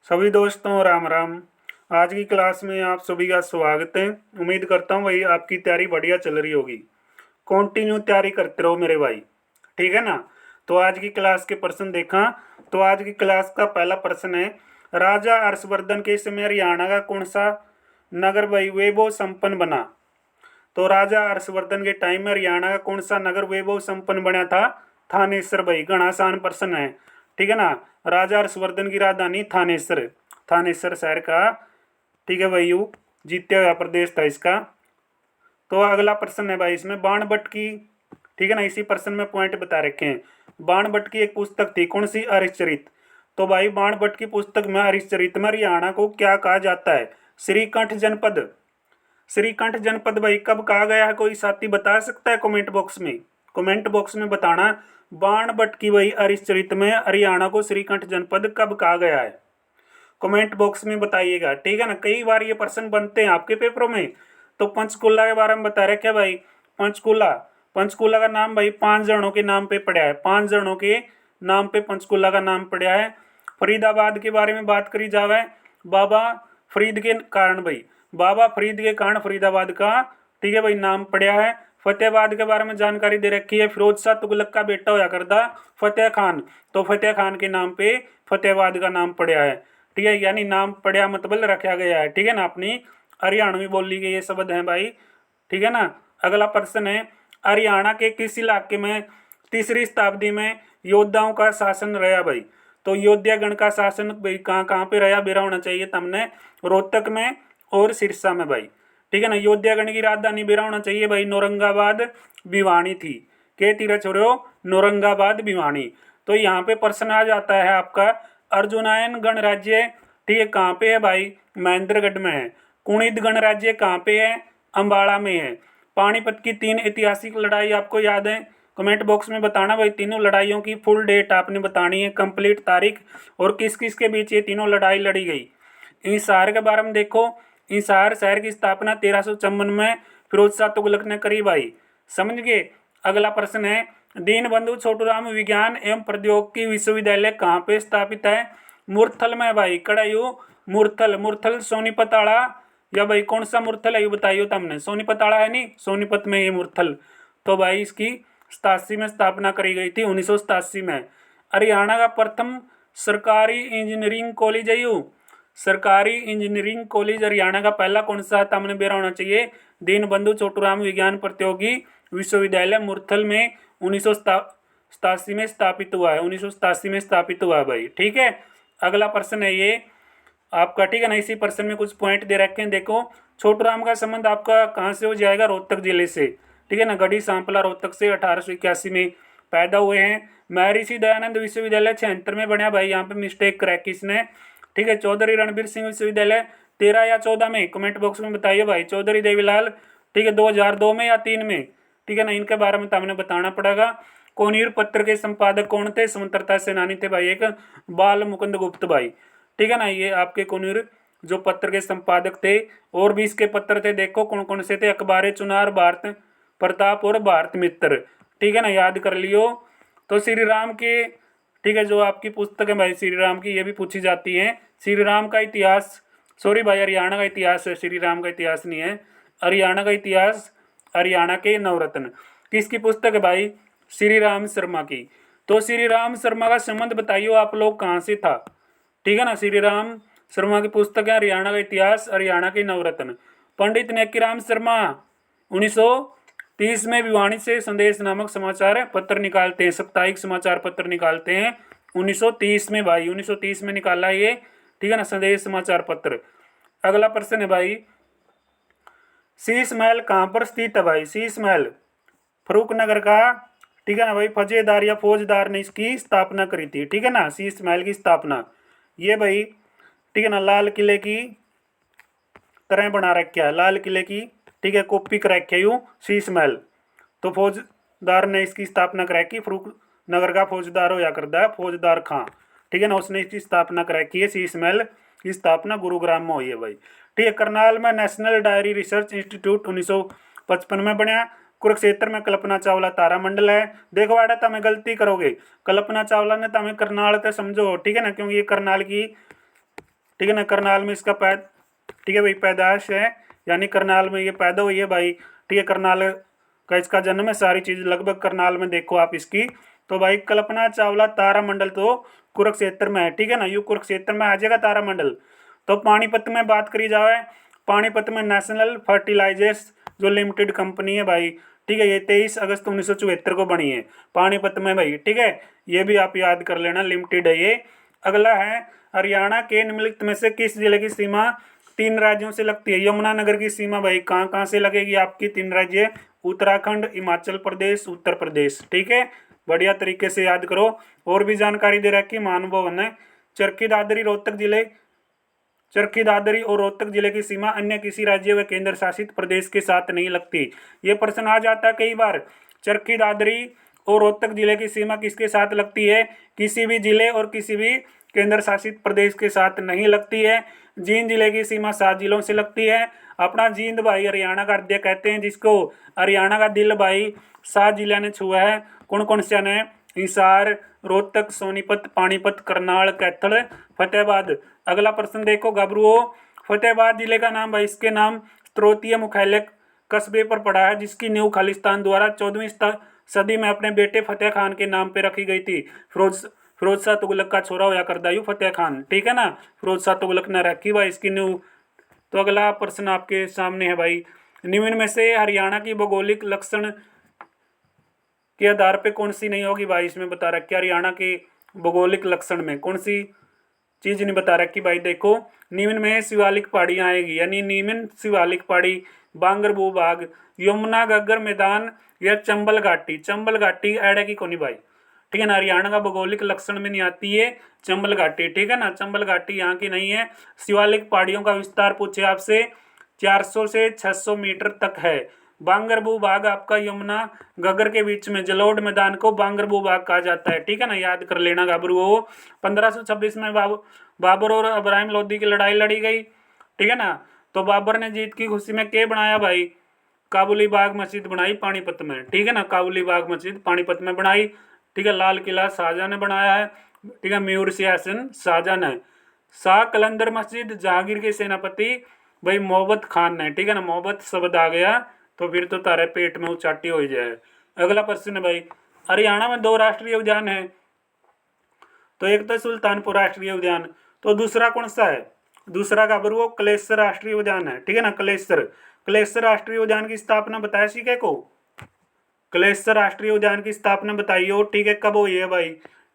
सभी दोस्तों राम राम। आज की क्लास में आप सभी का स्वागत है। उम्मीद करता हूँ भाई आपकी तैयारी बढ़िया चल रही होगी। कंटिन्यू तैयारी करते रहो मेरे भाई, ठीक है ना। तो आज की क्लास के प्रश्न देखा। तो आज की क्लास का पहला प्रश्न है, राजा हर्षवर्धन के समय हरियाणा का कौन सा नगर वैभव संपन्न बना। तो राजा हर्षवर्धन के टाइम में हरियाणा का कौन सा नगर वैभव संपन्न बना था। थानेसर भाई, घना आसान प्रश्न है, ठीक है ना। राजा हर्षवर्धन की राजधानी थानेसर, थानेसर शहर का, ठीक है भाई, यू जीत्या हुआ प्रदेश था इसका। तो अगला प्रश्न है भाई इसमें बाणभट्ट की, ठीक है ना। इसी प्रश्न में पॉइंट बता रखे हैं। बाणभट्ट की एक पुस्तक थी कौन सी, हरिश्चरित। तो भाई बाणभट्ट की पुस्तक में हरिश्चरित में हरियाणा को क्या कहा जाता है, श्रीकंठ जनपद। श्रीकंठ जनपद भाई कब कहा गया है, कोई साथी बता सकता है कमेंट बॉक्स में। कमेंट बॉक्स में बताना बाणभट्ट की भाई हरिश्चरित में हरियाणा को श्रीकंठ जनपद कब कहा गया है, कमेंट बॉक्स में बताइएगा, ठीक है ना। कई बार ये प्रश्न बनते हैं आपके पेपरों में। तो पंचकुला के बारे में बता रहे क्या भाई, पंचकुला, पंचकुला का नाम भाई 5 जनों के नाम पे पड़ा है, 5 जनों के नाम पे पंचकुला का नाम पड़ा है। फरीदाबाद के बारे में बात करी जावे, बाबा फरीद के कारण भाई, बाबा फरीद के कारण फरीदाबाद का, ठीक है भाई, नाम पड़ा है। फतेहाबाद के बारे में जानकारी दे रखी है, फिरोज शाह तुगलक का बेटा होया करता फतेह खान, तो फतेह खान के नाम पे फतेहाबाद का नाम पड़ा है, ठीक है। यानी नाम पड़ा मतलब रखा गया है, ठीक है ना। अपनी हरियाणवी बोली गई ये शब्द है भाई, ठीक है ना। अगला प्रश्न है, हरियाणा के किस इलाके में 3री शताब्दी में योद्धाओं का शासन रहा भाई। तो योद्धा गण का शासन भाई कहाँ कहाँ पे रहा, बेरा होना चाहिए तमने, रोहतक में और सिरसा में भाई, ठीक है ना। योद्धा गण की राजधानी बेरा होना चाहिए भाई, नौरंगाबाद भिवानी थी। के तीरा छोड़ो, नौरंगाबाद भिवानी। तो यहाँ पे प्रश्न आ जाता है आपका, अर्जुनायन गणराज्य, ठीक है, कहाँ पे है भाई, महेंद्रगढ़ में है। कुणिद गणराज्य कहाँ पे है, अंबाला में है। पानीपत की 3 ऐतिहासिक लड़ाई आपको याद है, कमेंट बॉक्स में बताना भाई। तीनों लड़ाइयों की फुल डेट आपने बतानी है, कंप्लीट तारीख, और किस किस के बीच ये तीनों लड़ाई लड़ी गई। हिसार के बारे में देखो, हिसार शहर की स्थापना 1354 में फिरोज शाह तुगलक ने करी भाई, समझ गए। अगला प्रश्न है, दीनबंधु छोटूराम विज्ञान एवं प्रौद्योगिकी विश्वविद्यालय कहाँ पे स्थापित है। मुरथल में भाई, कड़ायू मुरथल, मुरथल सोनीपत आड़ा, या भाई कौन सा मुरथल है ये बताइयो तुमने, सोनीपत आड़ा है नहीं, सोनीपत में ये मुरथल। तो भाई इसकी 87 में स्थापना करी गई थी, 1987 में। हरियाणा का प्रथम सरकारी इंजीनियरिंग कॉलेज है यू, सरकारी इंजीनियरिंग कॉलेज हरियाणा का पहला कौन सा था, हमने बेरा होना चाहिए, दीनबंधु छोटूराम विज्ञान प्रतियोगी विश्वविद्यालय मुरथल में 1987 में स्थापित हुआ है, 1987 में स्थापित हुआ है भाई, ठीक है। अगला प्रश्न है ये आपका, ठीक है ना। इसी प्रश्न में कुछ पॉइंट दे रखे हैं, देखो। छोटूराम का संबंध आपका कहाँ से हो जाएगा, रोहतक जिले से, ठीक है ना। गढ़ी सांपला रोहतक से 1881 में पैदा हुए हैं। महर्षि दयानंद विश्वविद्यालय 76 में बना भाई, यहाँ पे मिस्टेक क्रैक इसने, ठीक है। चौधरी रणबीर सिंह विश्वविद्यालय 13 या 14 में, कमेंट बॉक्स में बताइए भाई। चौधरी देवीलाल, ठीक है, 2002 में या 3 में, ठीक है ना। इनके बारे में तो हमने बताना पड़ेगा। कोनीर पत्र के संपादक कौन थे, स्वतंत्रता सेनानी थे भाई, एक बाल मुकुंद गुप्त भाई, ठीक है ना। ये आपके कोनीर जो पत्र के संपादक थे। और भी इसके पत्र थे, देखो कौन कौन से थे, अखबार चुनार, भारत प्रताप और भारत मित्र, ठीक है ना, याद कर लियो। तो श्री राम के, ठीक है, जो आपकी पुस्तक है भाई श्री राम की, ये भी पूछी जाती है। श्री राम का इतिहास, सॉरी भाई हरियाणा का इतिहास है, श्री राम का इतिहास नहीं है, हरियाणा का इतिहास, हरियाणा के नवरत्न। किसकी पुस्तक है भाई, श्री राम शर्मा की। तो श्री राम शर्मा का संबंध बताइए आप लोग कहाँ से था, ठीक है ना। श्री राम शर्मा की पुस्तक है हरियाणा का इतिहास, हरियाणा के नवरत्न। पंडित नेकीराम शर्मा 1930 में भिवानी से संदेश नामक समाचार पत्र निकालते हैं, साप्ताहिक समाचार पत्र निकालते हैं 1930 में भाई, 1930 में निकाला ये, ठीक है ना, संदेश समाचार पत्र। अगला प्रश्न है भाई, शीश महल कहाँ पर स्थित है भाई। शीश महल फरूक नगर का, ठीक है ना भाई, फौजेदार या फौजदार ने इसकी स्थापना करी थी, ठीक है ना। शीश महल की स्थापना ये भाई, ठीक है ना, लाल किले की तरह बना रखा है, लाल किले की, ठीक है, कॉपी कर रखी है यूँ शीश महल। तो फौजदार ने इसकी स्थापना कराई की, फरूक नगर का फौजदार होया करता है फौजदार खां, ठीक है ना, उसने इसकी स्थापना कराई की है। शीश महल की स्थापना गुरुग्राम में हुई है भाई, ठीक है। करनाल में नेशनल डायरी रिसर्च इंस्टीट्यूट 1955 में बनया। कुरुक्षेत्र में कल्पना चावला तारामंडल है। देखो आड़ा तमें गलती करोगे, कल्पना चावला ने तमें करनाल तो समझो, ठीक है ना, क्योंकि ये करनाल की ठीक है ना। करनाल में इसका ठीक है भाई पैदाश है, यानी करनाल में ये पैदा हुई है भाई। ठीक है, करनाल का इसका जन्म है, सारी चीज लगभग करनाल में देखो आप इसकी। तो भाई कल्पना चावला तारामंडल तो कुरुक्षेत्र में है। ठीक है ना, यू कुरुक्षेत्र में आ जाएगा तारामंडल। तो पानीपत में बात करी जाए, पानीपत में नेशनल फर्टिलाइजर्स जो लिमिटेड कंपनी है भाई, ठीक है, ये 23 अगस्त 1974 को बनी है पानीपत में भाई। ठीक है, ये भी आप याद कर लेना, लिमिटेड है ये। अगला है, हरियाणा के निम्नलिखित में से किस जिले की सीमा 3 राज्यों से लगती है? यमुनानगर की सीमा भाई कहाँ कहाँ से लगेगी आपकी? 3 राज्य, उत्तराखंड, हिमाचल प्रदेश, उत्तर प्रदेश। ठीक है, बढ़िया तरीके से याद करो। और भी जानकारी दे रखी मान भवन है। चरखी दादरी रोहतक जिले, चरखी दादरी और रोहतक जिले की सीमा अन्य किसी राज्य व केंद्र शासित प्रदेश के साथ नहीं लगती। ये प्रश्न आ जाता है कई बार। चरखी दादरी और रोहतक जिले की सीमा किसके साथ लगती है? किसी भी जिले और किसी भी केंद्र शासित प्रदेश के साथ नहीं लगती है। जींद जिले की सीमा 7 जिलों से लगती है। अपना जींद भाई हरियाणा का हृदय कहते हैं जिसको, हरियाणा का दिल भाई 7 जिला ने छुआ है। कौन कौन से ने? हिसार, रोहतक, सोनीपत, पानीपत, करनाल, कैथल, फतेहाबाद। अगला प्रश्न देखो घबरुओ, फतेहाबाद जिले का नाम भाई, इसके नाम स्त्रोतीय मुख्यालय कस्बे पर पड़ा है जिसकी नींव खालिस्तान द्वारा 14वीं सदी में अपने बेटे फतेह खान के नाम पे रखी गई थी। फिरोज शाह तुगलक का छोरा होया करता यू फतेह खान। ठीक है ना, फिरोज शाह तुगलक ने रखी भाई इसकी नींव। तो अगला प्रश्न आपके सामने है भाई, निम्न में से हरियाणा की भौगोलिक लक्षण के आधार पे कौन सी नहीं होगी भाई? इसमें बता रखी हरियाणा के भौगोलिक लक्षण में कौन सी चीज नहीं बता रखी भाई। देखो, निम्न में शिवालिक पहाड़ियां आएगी, यानी निम्न शिवालिक पहाड़ी, बांगर भूभाग, यमुना गग्गर मैदान या चंबल घाटी। चंबल घाटी ऐड की कोनी भाई। ठीक है ना, हरियाणा का भौगोलिक लक्षण में नहीं आती है चंबल घाटी। ठीक है ना, चंबल घाटी यहाँ की नहीं है। शिवालिक पहाड़ियों का विस्तार पूछे आपसे, 400 से 600 मीटर तक है। बांगर भूभाग आपका यमुना गगर के बीच में, जलोढ़ मैदान को बांगर भूभाग कहा जाता है। ठीक है ना, याद कर लेना घबरू। 1526 में बाबर और इब्राहिम लोदी की लड़ाई लड़ी गई। ठीक है ना, तो बाबर ने जीत की खुशी में क्या बनाया भाई? काबुली बाग मस्जिद बनाई पानीपत में। ठीक है ना, काबुली बाग मस्जिद पानीपत में बनाई। ठीक है, लाल किला शाहजहां ने बनाया है। ठीक है, मयूर सिंहासन शाहजहां ने। शाह कलंदर मस्जिद जहांगीर के सेनापति भाई मोहब्बत खान ने। ठीक है ना, मोहब्बत शब्द आ गया तो फिर तो तारे पेट में उचाटी हो जाए। अगला प्रश्न है भाई, हरियाणा में 2 राष्ट्रीय उद्यान है, तो एक तो सुल्तानपुर राष्ट्रीय उद्यान, तो दूसरा कौन सा है? दूसरा का वो कलेसर राष्ट्रीय उद्यान है। ठीक है ना, कलेसर। कलेसर राष्ट्रीय उद्यान की स्थापना बताया सीखे को? कलेसर राष्ट्रीय उद्यान की स्थापना बताइए। ठीक है, कब हुई है भाई?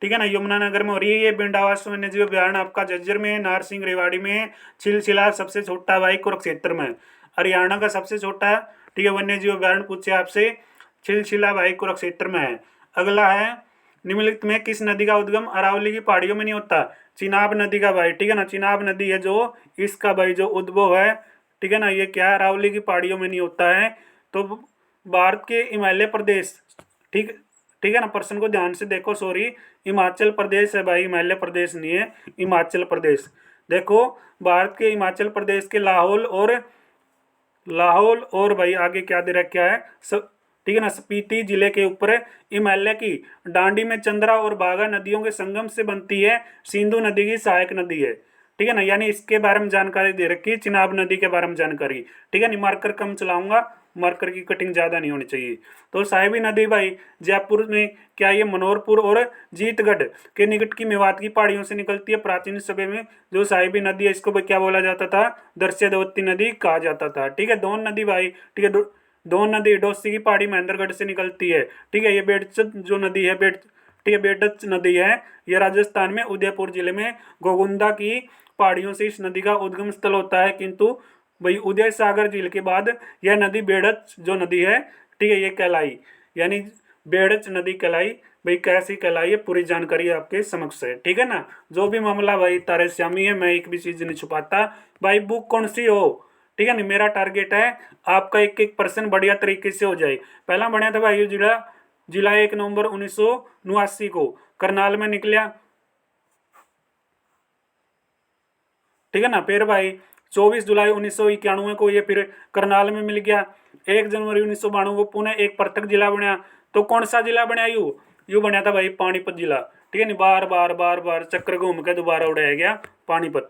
ठीक है ना, यमुनानगर में हो रही है ये। बिंडावास वन्य जीव अभ्यारण्य आपका झज्जर में, नारसिंह रेवाड़ी में, छिलछिला सबसे छोटा भाई कुरुक्षेत्र में। हरियाणा का सबसे छोटा, ठीक है, वन्य जीव अभ्यारण्य पूछे आपसे, छिलछिला भाई कुरुक्षेत्र में है। अगला है, निम्नलिखित में किस नदी का उद्गम अरावली की पहाड़ियों में नहीं होता? चिनाब नदी का भाई। ठीक है ना, चिनाब नदी है जो, इसका भाई जो उद्भव है, ठीक है ना, ये क्या है? अरावली की पहाड़ियों में नहीं होता है। तो भारत के हिमालय प्रदेश, ठीक ठीक है ना, प्रश्न को ध्यान से देखो, सॉरी, हिमाचल प्रदेश है भाई, हिमालय प्रदेश नहीं है, हिमाचल प्रदेश। देखो, भारत के हिमाचल प्रदेश के लाहौल और भाई आगे क्या दे रखा है ठीक है ना, स्पीति जिले के ऊपर हिमालय की डांडी में चंद्रा और बाघा नदियों के संगम से बनती है सिंधु नदी की सहायक नदी है। ठीक है ना, यानी इसके बारे में जानकारी दे रखी, चिनाब नदी के बारे में जानकारी। ठीक है ना, मार्कर कम चलाऊंगा, मार्कर की कटिंग ज्यादा नहीं होनी चाहिए। तो साहिबी नदी भाई जयपुर में क्या ये मनोरपुर और जीतगढ़ के निकट की मेवात की पहाड़ियों से निकलती है। प्राचीन समय में जो साहिबी नदी है इसको क्या बोला जाता था? दर्शयदवती नदी कहा जाता था। ठीक है, दोन नदी भाई, ठीक है, दोन नदी डोसी की पहाड़ी महेंद्रगढ़ से निकलती है। ठीक है, ये बेडचत जो नदी है, ठीक है, बेडच नदी है, ये राजस्थान में उदयपुर जिले में गोगुंदा की पहाड़ियों से इस नदी का उद्गम स्थल होता है। किंतु भाई उदय सागर झील के बाद यह नदी बेड़च जो नदी है, ठीक है, ये कहलाई, यानी बेड़च नदी कहलाई। भाई कैसी कहलाई है, पूरी जानकारी आपके समक्ष है। ठीक है ना, जो भी मामला भाई तारे श्यामी है, मैं एक भी चीज नहीं छुपाता भाई। बुक कौन सी हो, ठीक है ना, मेरा टारगेट है आपका एक एक पर्सन बढ़िया तरीके से हो जाए। पहला बढ़िया था भाई जिला 1 नवंबर 1989 को करनाल में निकला। ठीक है ना, फिर भाई 24 जुलाई 1991 को ये फिर करनाल में मिल गया। 1 जनवरी 1992 को पुणे एक पृथक जिला बनया। तो कौन सा जिला बनया? यू बनया था भाई पानीपत जिला। ठीक है ना, बार बार चक्कर घूम के दोबारा उड़ाया गया पानीपत।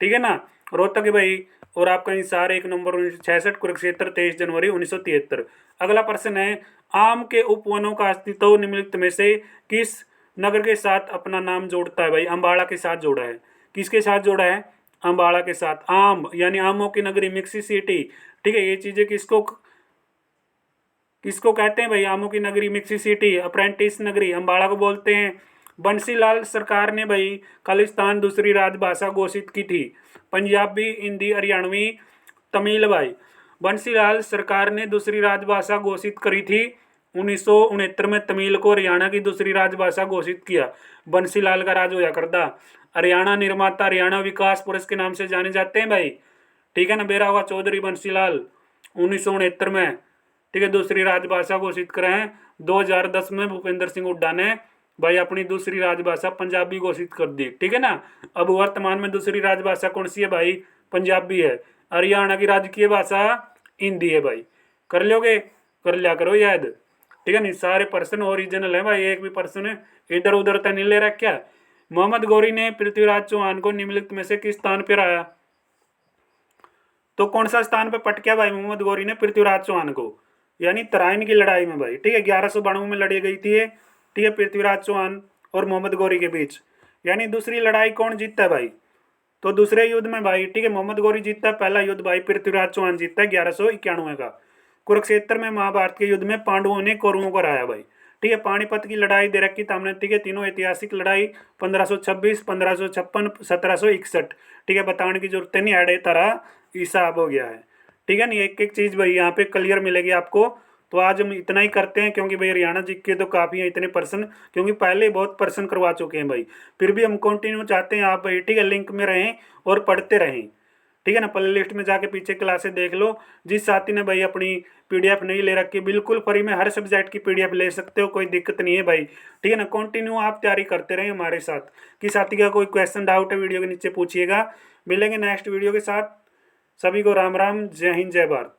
ठीक है ना। रोहतक है भाई। और आपका हिसार 1 नवंबर 1966, कुरुक्षेत्र 23 जनवरी 1973। अगला प्रश्न है, आम के उपवनों का अस्तित्व निम्नलिखित में से किस नगर के साथ अपना नाम जोड़ता है भाई? अम्बाड़ा के साथ जोड़ा है। किसके साथ जोड़ा है? अम्बाड़ा के साथ। आम यानी आमों की नगरी, मिक्सी सिटी। ठीक है, ये चीजें किसको किसको कहते हैं भाई? आमों की नगरी, मिक्सी सिटी, अप्रेंटिस नगरी, अम्बाड़ा को बोलते हैं। बंसीलाल सरकार ने भाई खालिस्तान दूसरी राजभाषा घोषित की थी। पंजाबी, हिंदी, हरियाणवी, तमिल भाई। बंसीलाल सरकार ने दूसरी राजभाषा घोषित करी थी 1969 में। तमिल को हरियाणा की दूसरी राजभाषा घोषित किया। बंसीलाल का राज होया करता। हरियाणा निर्माता, हरियाणा विकास पुरुष के नाम से जाने जाते हैं भाई। ठीक है ना। बेरा हुआ चौधरी बंसीलाल 1969 में। ठीक है, दूसरी राजभाषा घोषित करे हैं। 2010 में भूपेंद्र सिंह हुड्डा ने भाई अपनी दूसरी राजभाषा पंजाबी घोषित कर दी। ठीक है ना। अब वर्तमान में दूसरी राजभाषा कौन सी है भाई? पंजाबी है। हरियाणा की राजकीय भाषा हिंदी है भाई। कर लोगे? कर लिया करो याद। ठीक है नहीं, सारे प्रश्न ओरिजिनल है भाई, एक भी प्रश्न इधर उधर तो नहीं ले रहा क्या? मोहम्मद गौरी ने पृथ्वीराज चौहान को निम्नलिखित में से किस स्थान पर आया? तो कौन सा स्थान पे पटकिया भाई मोहम्मद गौरी ने पृथ्वीराज चौहान को? यानी तराइन की लड़ाई में भाई। ठीक है, 1192 में लड़ी गई थी ये। ठीक है, पृथ्वीराज चौहान और मोहम्मद गौरी के बीच। यानी दूसरी लड़ाई कौन जीतता है भाई? तो दूसरे युद्ध में भाई, ठीक है, मोहम्मद गौरी जीतता है। पहला युद्ध भाई पृथ्वीराज चौहान जीतता है 1191 का। कुरुक्षेत्र में महाभारत के युद्ध में पांडवों ने कौरवों को हराया भाई। ठीक है, पानीपत की लड़ाई दे रखी सामने। ठीक है, तीनों ऐतिहासिक लड़ाई 1526, 1556, 1761। ठीक है, बताने की जरूरत नहीं, अड़े तरह हिसाब हो गया है। ठीक है नहीं, एक एक चीज भाई यहाँ पे क्लियर मिलेगी आपको। तो आज हम इतना ही करते हैं, क्योंकि भाई हरियाणा जी के तो काफी हैं इतने प्रश्न, क्योंकि पहले बहुत प्रश्न करवा चुके हैं भाई। फिर भी हम कंटिन्यू चाहते हैं आप भाई, ठीक है, लिंक में रहें और पढ़ते रहें। ठीक है ना, प्ले लिस्ट में जाके पीछे क्लासेस देख लो। जिस साथी ने भाई अपनी पीडीएफ नहीं ले रखी, बिल्कुल फ्री में हर सब्जेक्ट की पीडीएफ ले सकते हो, कोई दिक्कत नहीं है भाई। ठीक है ना, कंटिन्यू आप तैयारी करते रहें हमारे साथ। कि साथी का कोई क्वेश्चन डाउट है वीडियो के नीचे पूछिएगा। मिलेंगे नेक्स्ट वीडियो के साथ। सभी को राम राम, जय हिंद, जय भारत।